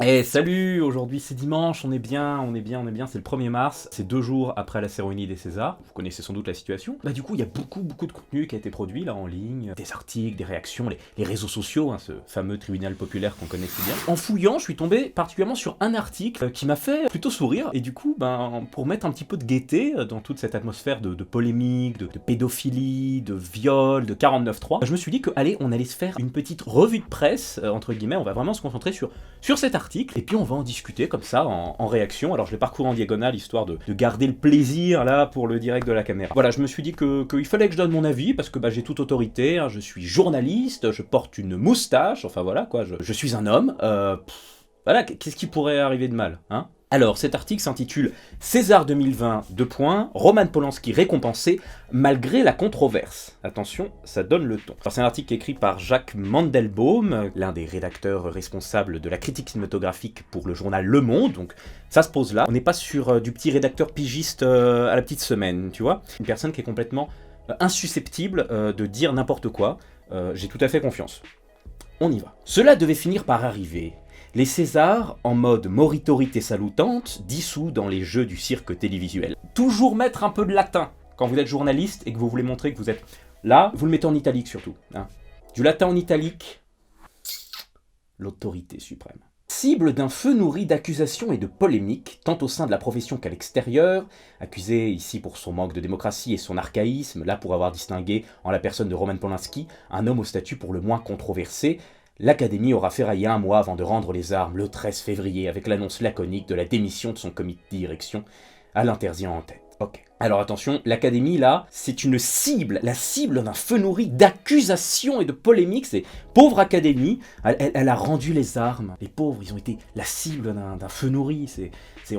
Eh salut, aujourd'hui c'est dimanche, on est bien, c'est le 1er mars, c'est 2 jours après la cérémonie des Césars, vous connaissez sans doute la situation. Bah du coup il y a beaucoup de contenu qui a été produit là en ligne, des articles, des réactions, les réseaux sociaux, hein, ce fameux tribunal populaire qu'on connaît si bien. En fouillant, je suis tombé particulièrement sur un article qui m'a fait plutôt sourire, et du coup, ben, pour mettre un petit peu de gaieté dans toute cette atmosphère de polémique, de pédophilie, de viol, de 49.3, je me suis dit que allez, on allait se faire une petite revue de presse, entre guillemets, on va vraiment se concentrer sur cet article, et puis on va en discuter comme ça, en réaction. Alors je l'ai parcouru en diagonale, histoire de garder le plaisir, là, pour le direct de la caméra. Voilà, je me suis dit qu'il fallait que je donne mon avis, parce que bah, j'ai toute autorité, hein, je suis journaliste, je porte une moustache, enfin voilà, quoi, je suis un homme, voilà, qu'est-ce qui pourrait arriver de mal, hein? Alors, cet article s'intitule César 2020, Roman Polanski récompensé malgré la controverse. Attention, ça donne le ton. Alors, c'est un article écrit par Jacques Mandelbaum, l'un des rédacteurs responsables de la critique cinématographique pour le journal Le Monde, donc ça se pose là. On n'est pas sur du petit rédacteur pigiste à la petite semaine, tu vois. Une personne qui est complètement insusceptible de dire n'importe quoi. J'ai tout à fait confiance. On y va. Cela devait finir par arriver. Les Césars, en mode moritorité salutante, dissous dans les jeux du cirque télévisuel. Toujours mettre un peu de latin quand vous êtes journaliste et que vous voulez montrer que vous êtes là, vous le mettez en italique surtout. Hein. Du latin en italique, l'autorité suprême. Cible d'un feu nourri d'accusations et de polémiques, tant au sein de la profession qu'à l'extérieur, accusé ici pour son manque de démocratie et son archaïsme, là pour avoir distingué en la personne de Roman Polanski, un homme au statut pour le moins controversé, l'Académie aura ferraillé un mois avant de rendre les armes le 13 février avec l'annonce laconique de la démission de son comité de direction à l'interdit en tête. Ok. Alors attention, l'Académie là, c'est une cible, la cible d'un feu nourri d'accusations et de polémiques. C'est pauvre Académie, elle a rendu les armes. Les pauvres, ils ont été la cible d'un feu nourri.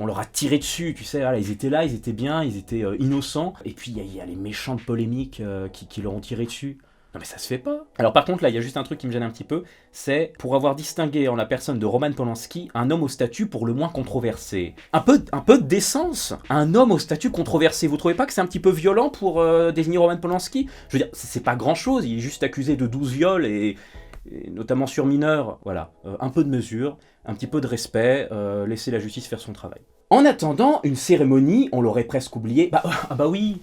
On leur a tiré dessus, tu sais. Voilà, ils étaient là, ils étaient bien, ils étaient innocents. Et puis il y a les méchantes polémiques qui leur ont tiré dessus. Non mais ça se fait pas. Alors par contre là, il y a juste un truc qui me gêne un petit peu, c'est pour avoir distingué en la personne de Roman Polanski un homme au statut pour le moins controversé. Un peu de décence. Un homme au statut controversé. Vous trouvez pas que c'est un petit peu violent pour désigner Roman Polanski? Je veux dire, c'est pas grand chose, il est juste accusé de 12 viols et notamment sur mineurs. Voilà, un peu de mesure, un petit peu de respect, laisser la justice faire son travail. En attendant, une cérémonie, on l'aurait presque oublié. Ah bah oui,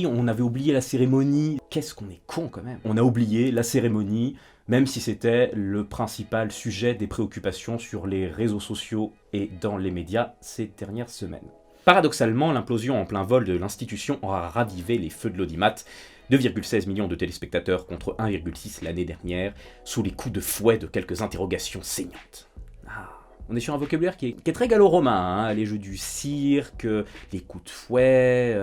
on avait oublié la cérémonie. Qu'est-ce qu'on est con quand même. On a oublié la cérémonie, même si c'était le principal sujet des préoccupations sur les réseaux sociaux et dans les médias ces dernières semaines. Paradoxalement, l'implosion en plein vol de l'institution aura ravivé les feux de l'audimat. 2,16 millions de téléspectateurs contre 1,6 l'année dernière, sous les coups de fouet de quelques interrogations saignantes. On est sur un vocabulaire qui est très gallo-romain, hein, les jeux du cirque, les coups de fouet,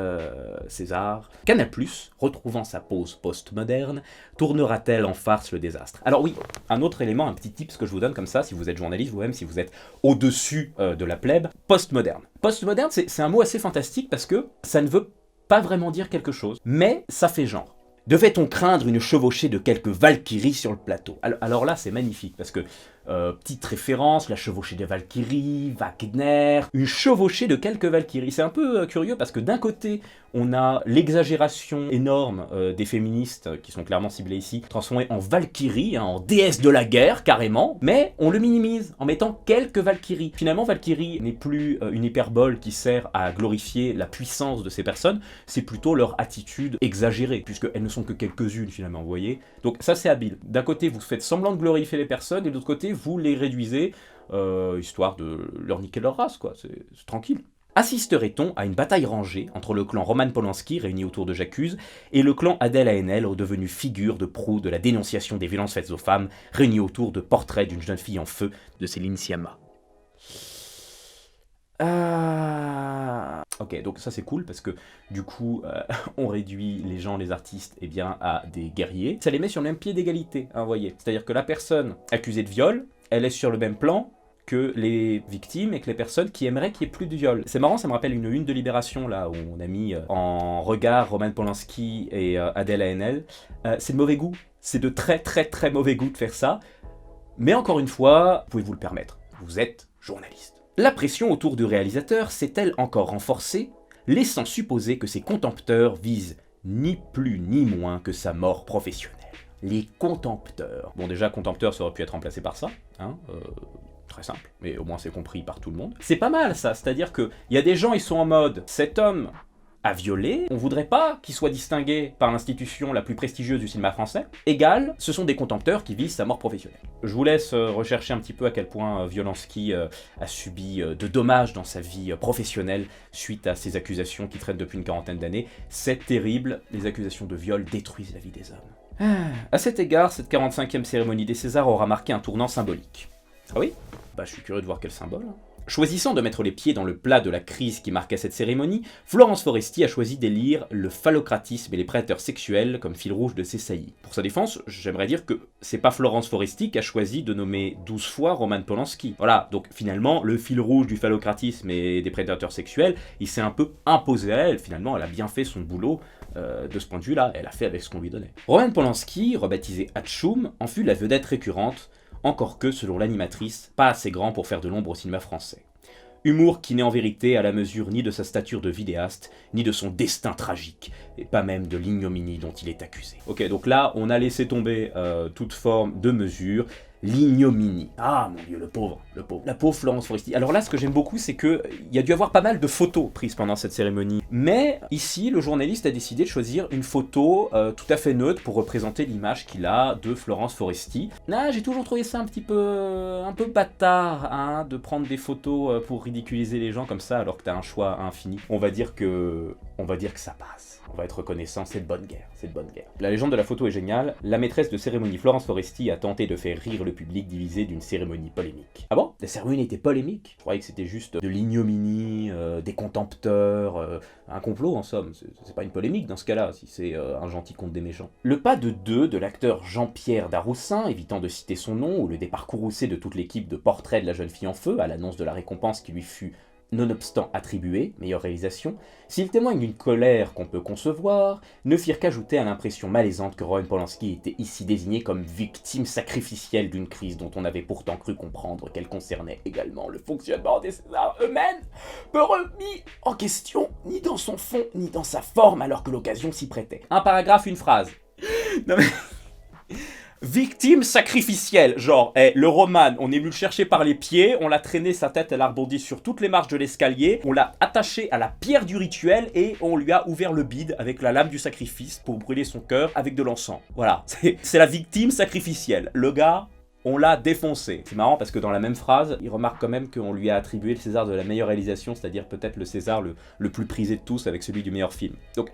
César. Canal+, retrouvant sa pose post-moderne, tournera-t-elle en farce le désastre? Alors oui, un autre élément, un petit tips que je vous donne comme ça, si vous êtes journaliste, vous-même, si vous êtes au-dessus de la plèbe, post-moderne. Post-moderne, c'est un mot assez fantastique parce que ça ne veut pas vraiment dire quelque chose, mais ça fait genre. Devait-on craindre une chevauchée de quelques Valkyries sur le plateau? Alors là, c'est magnifique, parce que, petite référence, la chevauchée des Valkyries, Wagner, une chevauchée de quelques Valkyries. C'est un peu curieux, parce que d'un côté, on a l'exagération énorme des féministes, qui sont clairement ciblées ici, transformées en Valkyries, hein, en déesses de la guerre, carrément, mais on le minimise, en mettant quelques Valkyries. Finalement, Valkyrie n'est plus une hyperbole qui sert à glorifier la puissance de ces personnes, c'est plutôt leur attitude exagérée, puisqu'elles ne sont que quelques-unes finalement, vous voyez. Donc ça c'est habile. D'un côté vous faites semblant de glorifier les personnes, et de l'autre côté vous les réduisez, histoire de leur niquer leur race, quoi, c'est tranquille. Assisterait-on à une bataille rangée entre le clan Roman Polanski, réuni autour de J'accuse, et le clan Adèle Haenel, redevenu figure de proue de la dénonciation des violences faites aux femmes, réuni autour de portraits d'une jeune fille en feu de Céline Sciamma? Ok, donc ça c'est cool parce que du coup on réduit les gens, les artistes, eh bien, à des guerriers. Ça les met sur le même pied d'égalité, hein, vous voyez. C'est-à-dire que la personne accusée de viol, elle est sur le même plan que les victimes et que les personnes qui aimeraient qu'il n'y ait plus de viol. C'est marrant, ça me rappelle une de Libération là où on a mis en regard Roman Polanski et Adèle Haenel. C'est de mauvais goût, c'est de très mauvais goût de faire ça. Mais encore une fois, pouvez-vous le permettre, vous êtes journaliste. La pression autour du réalisateur s'est-elle encore renforcée, laissant supposer que ses contempteurs visent ni plus ni moins que sa mort professionnelle. Les contempteurs. Bon déjà, contempteur, ça aurait pu être remplacé par ça, hein, très simple, mais au moins c'est compris par tout le monde. C'est pas mal ça, c'est-à-dire que il y a des gens, ils sont en mode, cet homme a violé, on voudrait pas qu'il soit distingué par l'institution la plus prestigieuse du cinéma français. Égal, ce sont des contempteurs qui visent sa mort professionnelle. Je vous laisse rechercher un petit peu à quel point Violenski a subi de dommages dans sa vie professionnelle suite à ces accusations qui traînent depuis une quarantaine d'années. C'est terrible, les accusations de viol détruisent la vie des hommes. À cet égard, cette 45e cérémonie des Césars aura marqué un tournant symbolique. Ah oui ? Bah je suis curieux de voir quel symbole. Choisissant de mettre les pieds dans le plat de la crise qui marquait cette cérémonie, Florence Foresti a choisi d'élire le phallocratisme et les prédateurs sexuels comme fil rouge de ses saillies. Pour sa défense, j'aimerais dire que c'est pas Florence Foresti qui a choisi de nommer 12 fois Roman Polanski. Voilà, donc finalement, le fil rouge du phallocratisme et des prédateurs sexuels, il s'est un peu imposé à elle. Finalement, elle a bien fait son boulot. De ce point de vue-là, elle a fait avec ce qu'on lui donnait. Roman Polanski, rebaptisé Hatchoum, en fut la vedette récurrente, encore que, selon l'animatrice, pas assez grand pour faire de l'ombre au cinéma français. Humour qui n'est en vérité à la mesure ni de sa stature de vidéaste, ni de son destin tragique, et pas même de l'ignominie dont il est accusé. Ok, donc là, on a laissé tomber toute forme de mesure. L'ignominie. Ah mon dieu, le pauvre. La pauvre Florence Foresti. Alors là, ce que j'aime beaucoup, c'est qu'il y a dû avoir pas mal de photos prises pendant cette cérémonie. Mais ici, le journaliste a décidé de choisir une photo tout à fait neutre pour représenter l'image qu'il a de Florence Foresti. Ah, j'ai toujours trouvé ça un peu bâtard, hein, de prendre des photos pour ridiculiser les gens comme ça, alors que t'as un choix infini. On va dire que ça passe. On va être reconnaissant, c'est de bonne guerre, c'est de bonne guerre. La légende de la photo est géniale. La maîtresse de cérémonie Florence Foresti a tenté de faire rire le public divisé d'une cérémonie polémique. Ah bon ? La cérémonie était polémique ? Je croyais que c'était juste de l'ignominie, des contempteurs, un complot en somme. C'est pas une polémique dans ce cas-là, si c'est un gentil contre des méchants. Le pas de deux de l'acteur Jean-Pierre Daroussin, évitant de citer son nom, ou le départ courroucé de toute l'équipe de Portrait de la jeune fille en feu, à l'annonce de la récompense qui lui fut nonobstant attribué, meilleure réalisation, s'ils témoignent d'une colère qu'on peut concevoir, ne firent qu'ajouter à l'impression malaisante que Roman Polanski était ici désigné comme victime sacrificielle d'une crise dont on avait pourtant cru comprendre qu'elle concernait également le fonctionnement des Césars eux-mêmes, peu remis en question ni dans son fond ni dans sa forme alors que l'occasion s'y prêtait. Un paragraphe, une phrase. Non mais... Victime sacrificielle, genre, le Roman, on est venu le chercher par les pieds, on l'a traîné, sa tête, elle a rebondi sur toutes les marches de l'escalier, on l'a attaché à la pierre du rituel et on lui a ouvert le bide avec la lame du sacrifice pour brûler son cœur avec de l'encens. Voilà, c'est la victime sacrificielle. Le gars, on l'a défoncé. C'est marrant parce que dans la même phrase, il remarque quand même qu'on lui a attribué le César de la meilleure réalisation, c'est-à-dire peut-être le César le plus prisé de tous avec celui du meilleur film. Donc,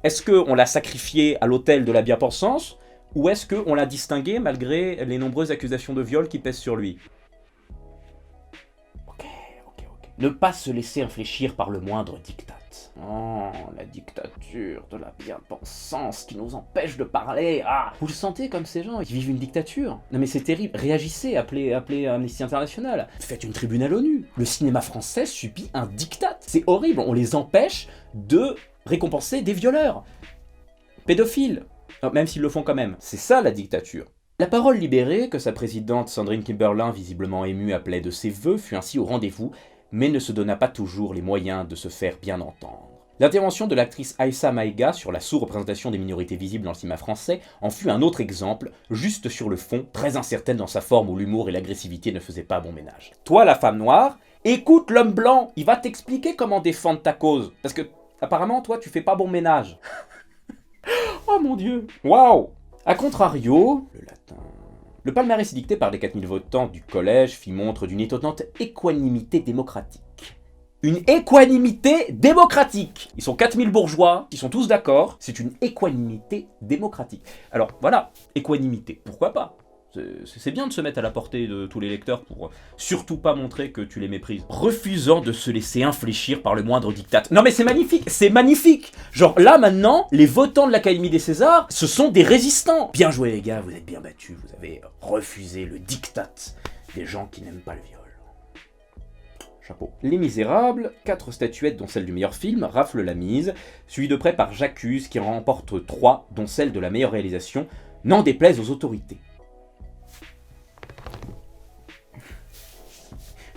est-ce qu'on l'a sacrifié à l'autel de la bien-pensance ? Ou est-ce qu'on l'a distingué malgré les nombreuses accusations de viol qui pèsent sur lui ? Ok. Ne pas se laisser infléchir par le moindre diktat. Oh, la dictature de la bien-pensance qui nous empêche de parler. Ah, vous le sentez comme ces gens qui vivent une dictature ? Non mais c'est terrible. Réagissez, appelez Amnesty International. Faites une tribune à l'ONU. Le cinéma français subit un diktat. C'est horrible. On les empêche de récompenser des violeurs. Pédophiles. Même s'ils le font quand même. C'est ça la dictature. La parole libérée, que sa présidente Sandrine Kiberlin, visiblement émue, appelait de ses vœux, fut ainsi au rendez-vous, mais ne se donna pas toujours les moyens de se faire bien entendre. L'intervention de l'actrice Aïssa Maïga sur la sous-représentation des minorités visibles dans le cinéma français en fut un autre exemple, juste sur le fond, très incertaine dans sa forme où l'humour et l'agressivité ne faisaient pas bon ménage. Toi, la femme noire, écoute l'homme blanc, il va t'expliquer comment défendre ta cause, parce que, apparemment, toi, tu fais pas bon ménage. Oh mon dieu! Waouh! A contrario, le latin... Le palmarès dicté par les 4000 votants du collège fit montre d'une étonnante équanimité démocratique. Une équanimité démocratique! Ils sont 4000 bourgeois, qui sont tous d'accord, c'est une équanimité démocratique. Alors voilà, équanimité, pourquoi pas? C'est bien de se mettre à la portée de tous les lecteurs pour surtout pas montrer que tu les méprises. Refusant de se laisser infléchir par le moindre diktat. Non mais c'est magnifique, c'est magnifique. Genre là maintenant, les votants de l'Académie des Césars, ce sont des résistants. Bien joué les gars, vous êtes bien battus, vous avez refusé le diktat des gens qui n'aiment pas le viol. Chapeau. Les Misérables, 4 statuettes dont celle du meilleur film, rafle la mise, suivi de près par J'accuse qui en remporte 3 dont celle de la meilleure réalisation, n'en déplaise aux autorités.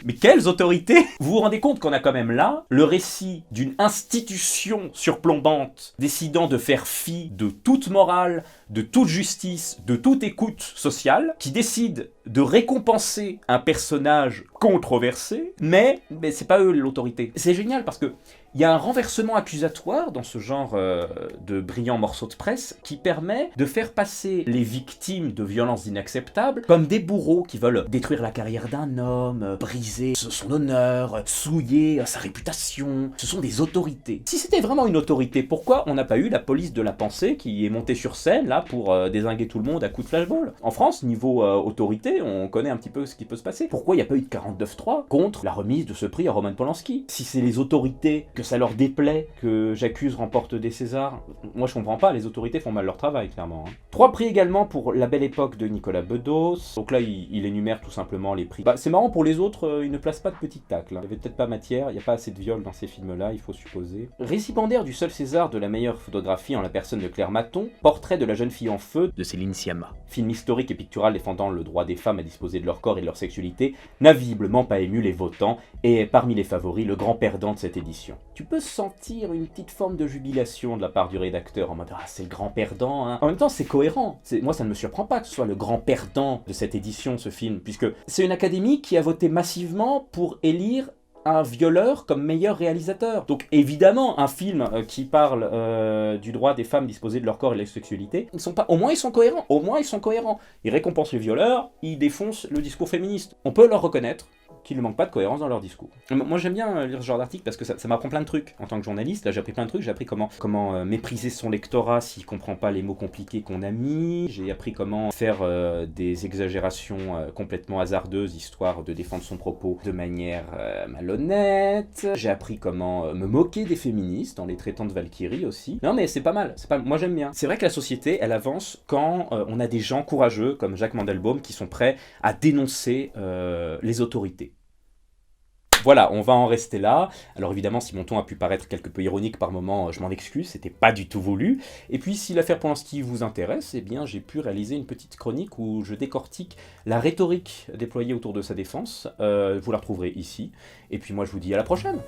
Mais quelles autorités? Vous vous rendez compte qu'on a quand même là le récit d'une institution surplombante décidant de faire fi de toute morale, de toute justice, de toute écoute sociale, qui décide de récompenser un personnage controversés, mais c'est pas eux l'autorité. C'est génial parce que il y a un renversement accusatoire dans ce genre de brillants morceaux de presse qui permet de faire passer les victimes de violences inacceptables comme des bourreaux qui veulent détruire la carrière d'un homme, briser son honneur, souiller sa réputation. Ce sont des autorités. Si c'était vraiment une autorité, pourquoi on n'a pas eu la police de la pensée qui est montée sur scène là pour dézinguer tout le monde à coups de flashball? En France, niveau autorité, on connaît un petit peu ce qui peut se passer. Pourquoi il n'y a pas eu de 49.3 contre la remise de ce prix à Roman Polanski? Si c'est les autorités que ça leur déplaît que J'accuse remporte des Césars, moi je comprends pas, les autorités font mal leur travail, clairement. 3 prix également pour La Belle Époque de Nicolas Bedos. Donc là, il énumère tout simplement les prix. C'est marrant, pour les autres, il ne place pas de petit tacle. Il n'y avait peut-être pas matière, il n'y a pas assez de viol dans ces films-là, il faut supposer. Récipiendaire du seul César de la meilleure photographie en la personne de Claire Maton, Portrait de la jeune fille en feu de Céline Sciamma. Film historique et pictural défendant le droit des femmes à disposer de leur corps et de leur sexualité, n'a visiblement pas ému les votants, et est parmi les favoris le grand perdant de cette édition. Tu peux sentir une petite forme de jubilation de la part du rédacteur en mode « Ah, c'est le grand perdant, hein ». En même temps, c'est cohérent. Moi, ça ne me surprend pas que ce soit le grand perdant de cette édition, ce film, puisque c'est une académie qui a voté massivement pour élire un violeur comme meilleur réalisateur. Donc évidemment, un film qui parle du droit des femmes disposer de leur corps et de leur sexualité, au moins ils sont cohérents. Ils récompensent les violeurs, ils défoncent le discours féministe. On peut leur reconnaître qu'il ne manque pas de cohérence dans leur discours. Moi j'aime bien lire ce genre d'article parce que ça m'apprend plein de trucs en tant que journaliste. Là j'ai appris plein de trucs, j'ai appris comment mépriser son lectorat s'il comprend pas les mots compliqués qu'on a mis, j'ai appris comment faire des exagérations complètement hasardeuses histoire de défendre son propos de manière malhonnête, j'ai appris comment me moquer des féministes en les traitant de Valkyrie aussi. Non mais c'est pas mal, moi j'aime bien. C'est vrai que la société elle avance quand on a des gens courageux comme Jacques Mandelbaum qui sont prêts à dénoncer les autorités. Voilà, on va en rester là. Alors évidemment, si mon ton a pu paraître quelque peu ironique par moment, je m'en excuse, c'était pas du tout voulu. Et puis si l'affaire Polanski vous intéresse, eh bien j'ai pu réaliser une petite chronique où je décortique la rhétorique déployée autour de sa défense. Vous la retrouverez ici. Et puis moi je vous dis à la prochaine.